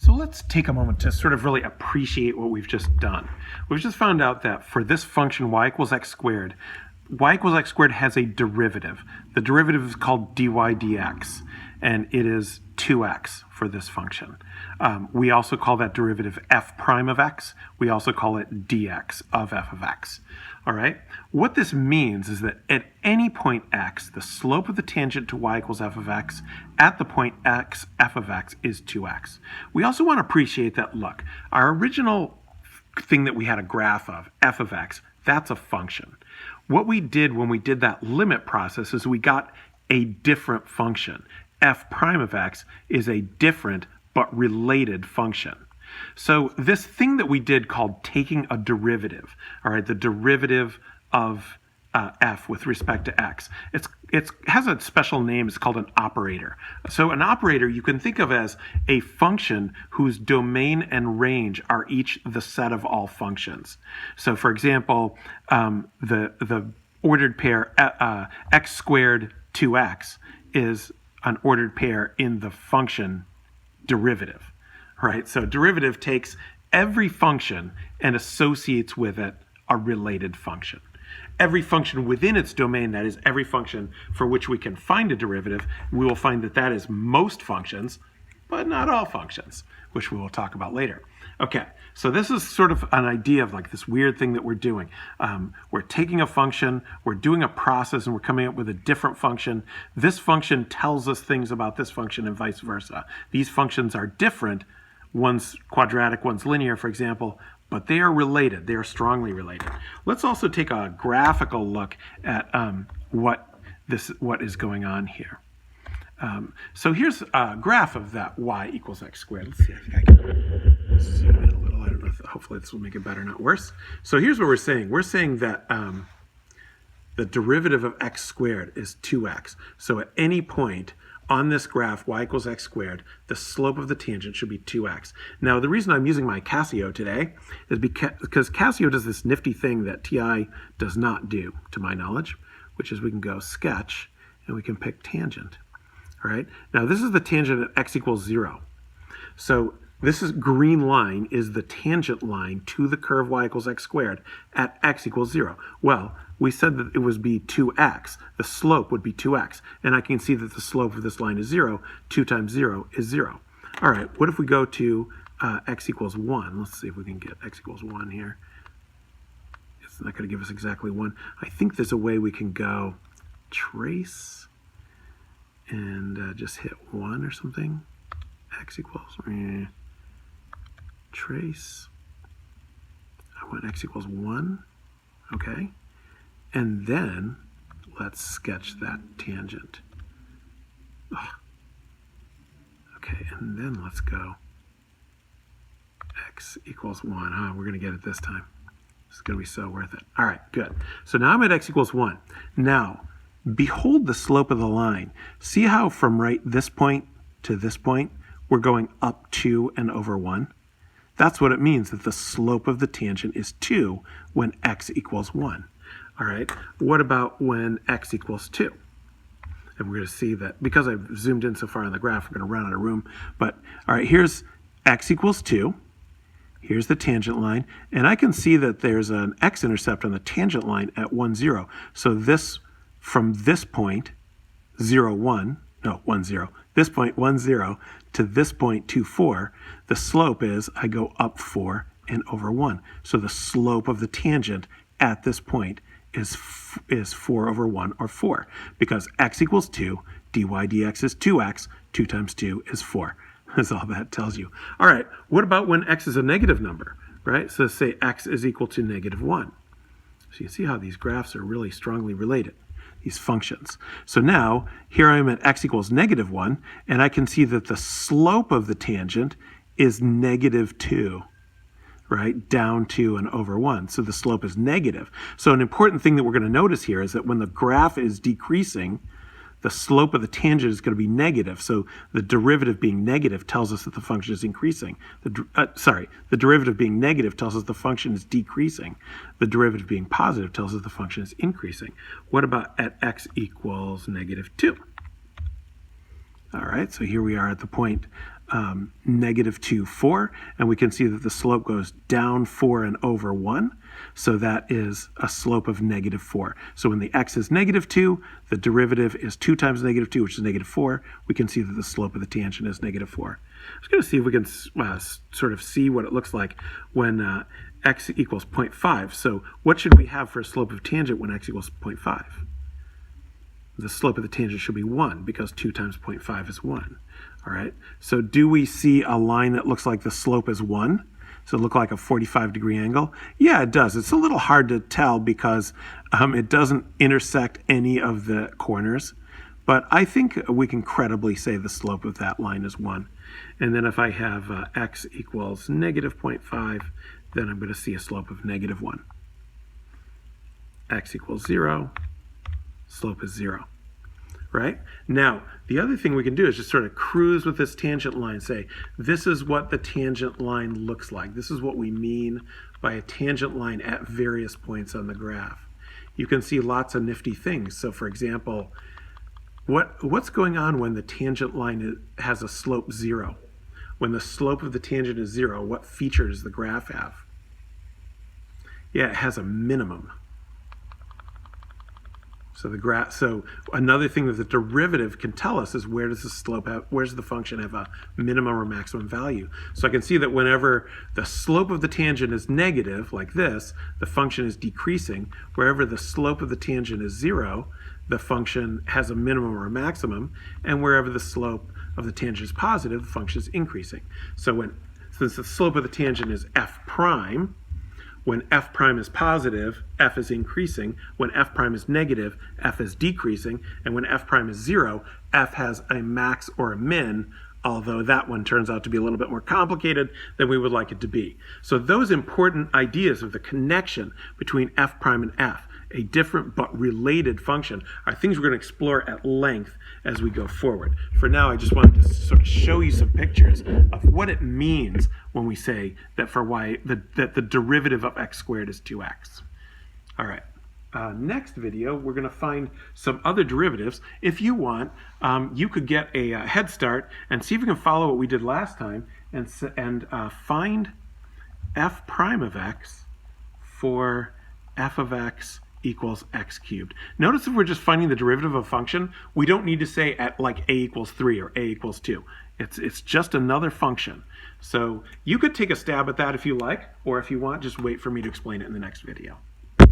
So let's take a moment to sort of really appreciate what we've just done. We've just found out that for this function y equals x squared has a derivative. The derivative is called dy dx, and it is 2x for this function. We also call that derivative f prime of x. We also call it dx of f of x. All right? What this means is that at any point x, the slope of the tangent to y equals f of x at the point x, f of x is 2x. We also want to appreciate that, look, our original thing that we had a graph of, f of x, that's a function. What we did when we did that limit process is we got a different function. F prime of x is a different but related function. So this thing that we did called taking a derivative, all right, the derivative of f with respect to x, it has a special name. It's called an operator. So an operator you can think of as a function whose domain and range are each the set of all functions. So for example, the ordered pair x squared 2x is an ordered pair in the function derivative, right? So derivative takes every function and associates with it a related function. Every function within its domain, that is every function for which we can find a derivative, we will find that that is most functions, but not all functions, which we will talk about later. Okay, so this is sort of an idea of like this weird thing that we're doing. We're taking a function, we're doing a process, and we're coming up with a different function. This function tells us things about this function and vice versa. These functions are different. One's quadratic, one's linear, for example, but they are related. They are strongly related. Let's also take a graphical look at what is going on here. So here's a graph of that y equals x squared. Let's see if I can zoom in a little. I don't know if, hopefully this will make it better, not worse. So here's what we're saying. We're saying that the derivative of x squared is 2x. So at any point on this graph, y equals x squared, the slope of the tangent should be 2x. Now, the reason I'm using my Casio today is because Casio does this nifty thing that TI does not do, to my knowledge, which is we can go sketch and we can pick tangent. All right. Now, this is the tangent at x equals 0. So this is green line is the tangent line to the curve y equals x squared at x equals 0. Well, we said that it would be 2x. The slope would be 2x. And I can see that the slope of this line is 0. 2 times 0 is 0. All right, what if we go to x equals 1? Let's see if we can get x equals 1 here. It's not going to give us exactly 1. I think there's a way we can go trace and just hit 1 or something. X equals trace. I want x equals 1. Okay. And then let's sketch that tangent. Ugh. Okay, and then let's go x equals 1. We're going to get it this time. It's going to be so worth it. All right, good. So now I'm at x equals 1. Now, behold the slope of the line. See how from right this point to this point, we're going up 2 and over 1? That's what it means, that the slope of the tangent is 2 when x equals 1. All right, what about when x equals 2? And we're going to see that, because I've zoomed in so far on the graph, we're going to run out of room. But, all right, here's x equals 2. Here's the tangent line. And I can see that there's an x-intercept on the tangent line at 1, 0. So this, from this point, 0, 1, no, 1, 0. This point, 1, 0, to this point, 2, 4. The slope is I go up 4 and over 1. So the slope of the tangent at this point is 4 over 1, or 4, because x equals 2, dy dx is 2x, 2 times 2 is 4. That's all that tells you. All right, what about when x is a negative number, right? So say x is equal to negative 1. So you see how these graphs are really strongly related, these functions. So now, here I am at x equals negative 1, and I can see that the slope of the tangent is negative 2. Right, down 2 and over 1. So the slope is negative. So an important thing that we're going to notice here is that when the graph is decreasing, the slope of the tangent is going to be negative. So the derivative being negative tells us that the function is increasing. The derivative being negative tells us the function is decreasing. The derivative being positive tells us the function is increasing. What about at x equals negative 2? All right, so here we are at the point negative 2, 4, and we can see that the slope goes down 4 and over 1. So that is a slope of negative 4. So when the x is negative 2, the derivative is 2 times negative 2, which is negative 4. We can see that the slope of the tangent is negative 4. I'm just going to see if we can sort of see what it looks like when x equals 0.5. So what should we have for a slope of tangent when x equals 0.5? The slope of the tangent should be 1 because 2 times 0.5 is 1. All right. So do we see a line that looks like the slope is 1? Does it look like a 45-degree angle? Yeah, it does. It's a little hard to tell because it doesn't intersect any of the corners. But I think we can credibly say the slope of that line is 1. And then if I have x equals negative 0.5, then I'm going to see a slope of negative 1. X equals 0, slope is 0. Right? Now, the other thing we can do is just sort of cruise with this tangent line, say, this is what the tangent line looks like. This is what we mean by a tangent line at various points on the graph. You can see lots of nifty things. So, for example, what's going on when the tangent line has a slope 0? When the slope of the tangent is 0, what feature does the graph have? Yeah, it has a minimum. So another thing that the derivative can tell us is where does the slope have, where's the function have a minimum or maximum value. So I can see that whenever the slope of the tangent is negative, like this, the function is decreasing. Wherever the slope of the tangent is 0, the function has a minimum or a maximum. And wherever the slope of the tangent is positive, the function is increasing. So since the slope of the tangent is f prime, when f prime is positive, f is increasing. When f prime is negative, f is decreasing. And when f prime is 0, f has a max or a min, although that one turns out to be a little bit more complicated than we would like it to be. So those important ideas of the connection between f prime and f, a different but related function, are things we're going to explore at length as we go forward. For now, I just wanted to sort of show you some pictures of what it means when we say that for y, that the derivative of x squared is 2x. All right. Next video, we're going to find some other derivatives. If you want, you could get a head start and see if you can follow what we did last time and find f prime of x for f of x equals x cubed. Notice if we're just finding the derivative of a function, we don't need to say at like a equals 3 or a equals 2. It's just another function. So you could take a stab at that if you like, or if you want, just wait for me to explain it in the next video.